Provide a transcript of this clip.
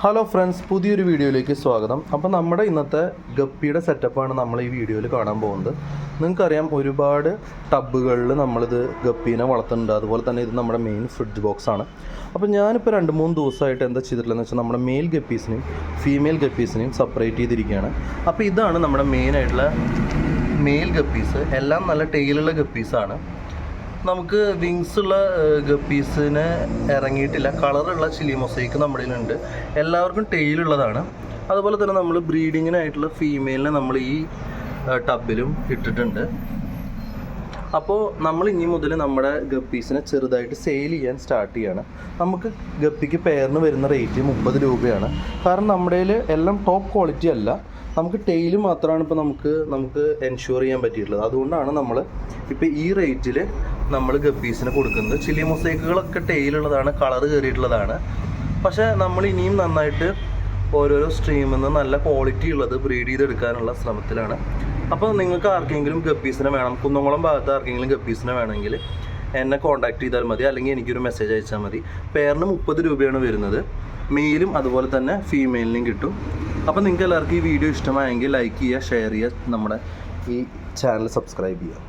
Hello friends, പുതിയൊരു വീഡിയോയിലേക്ക് സ്വാഗതം. അപ്പോൾ നമ്മുടെ ഇന്നത്തെ ഗപ്പിയുടെ സെറ്റപ്പാണ് നമ്മൾ ഈ വീഡിയോയിൽ കാണാൻ പോകുന്നത്. നിങ്ങൾക്കറിയാം, ഒരുപാട് ടബുകളിൽ നമ്മളിത് ഗപ്പീനെ വളർത്തുന്നുണ്ട്. അതുപോലെ തന്നെ ഇത് നമ്മുടെ മെയിൻ ഫ്രിഡ്ജ് ബോക്സാണ്. അപ്പോൾ ഞാനിപ്പോൾ 2-3 ദിവസമായിട്ട് എന്താ ചെയ്തിട്ടുള്ളതെന്ന് വെച്ചാൽ നമ്മുടെ മെയിൽ ഗപ്പീസിനെയും ഫീമെയിൽ ഗപ്പീസിനെയും സെപ്പറേറ്റ് ചെയ്തിരിക്കുകയാണ്. അപ്പോൾ ഇതാണ് നമ്മുടെ മെയിനായിട്ടുള്ള മെയിൽ ഗപ്പീസ്. എല്ലാം നല്ല ടെയിലുള്ള ഗപ്പീസാണ്. നമുക്ക് വിങ്സ് ഉള്ള ഗപ്പീസിന് ഇറങ്ങിയിട്ടില്ല. കളറുള്ള ചില്ലി മൊസൈക്ക് നമ്മുടെ കയ്യിലുണ്ട്. എല്ലാവർക്കും ടെയിലുള്ളതാണ്. അതുപോലെ തന്നെ നമ്മൾ ബ്രീഡിങ്ങിനായിട്ടുള്ള ഫീമെയിലിനെ നമ്മൾ ഈ ടബിലും ഇട്ടിട്ടുണ്ട്. അപ്പോൾ നമ്മൾ ഇനി മുതൽ നമ്മുടെ ഗപ്പീസിനെ ചെറുതായിട്ട് സെയിൽ ചെയ്യാൻ സ്റ്റാർട്ട് ചെയ്യാണ്. നമുക്ക് ഗപ്പിക്ക് പെയറിന് വരുന്ന റേറ്റ് 30 രൂപയാണ്. കാരണം നമ്മുടെ കയ്യിൽ എല്ലാം ടോപ്പ് ക്വാളിറ്റി അല്ല, നമുക്ക് ടെയിൽ മാത്രമാണ് ഇപ്പോൾ നമുക്ക് എൻഷുർ ചെയ്യാൻ പറ്റിയിട്ടുള്ളത്. അതുകൊണ്ടാണ് നമ്മൾ ഇപ്പോൾ ഈ റേറ്റിൽ നമ്മൾ ഗപ്പീസിന് കൊടുക്കുന്നത്. ചില്ലി മൊസൈക്കുകളൊക്കെ ടെയിലുള്ളതാണ്, കളർ കയറിയിട്ടുള്ളതാണ്. പക്ഷേ നമ്മൾ ഇനിയും നന്നായിട്ട് ഓരോരോ സ്ട്രീമിൽ നിന്ന് നല്ല ക്വാളിറ്റി ഉള്ളത് ബ്രീഡ് ചെയ്തെടുക്കാനുള്ള ശ്രമത്തിലാണ്. അപ്പോൾ നിങ്ങൾക്ക് ആർക്കെങ്കിലും ഗപ്പീസിനെ വേണം, കുന്നംകുളം ഭാഗത്ത് ആർക്കെങ്കിലും ഗപ്പീസിനെ വേണമെങ്കിൽ എന്നെ കോൺടാക്ട് ചെയ്താൽ മതി, അല്ലെങ്കിൽ എനിക്കൊരു മെസ്സേജ് അയച്ചാൽ മതി. പെയറിന് 30 രൂപയാണ് വരുന്നത്. മെയിലും അതുപോലെ തന്നെ ഫീമെയിലിനും കിട്ടും. അപ്പോൾ നിങ്ങൾക്ക് എല്ലാവർക്കും ഈ വീഡിയോ ഇഷ്ടമായെങ്കിൽ ലൈക്ക് ചെയ്യുക, ഷെയർ ചെയ്യുക, നമ്മുടെ ഈ ചാനൽ സബ്സ്ക്രൈബ് ചെയ്യുക.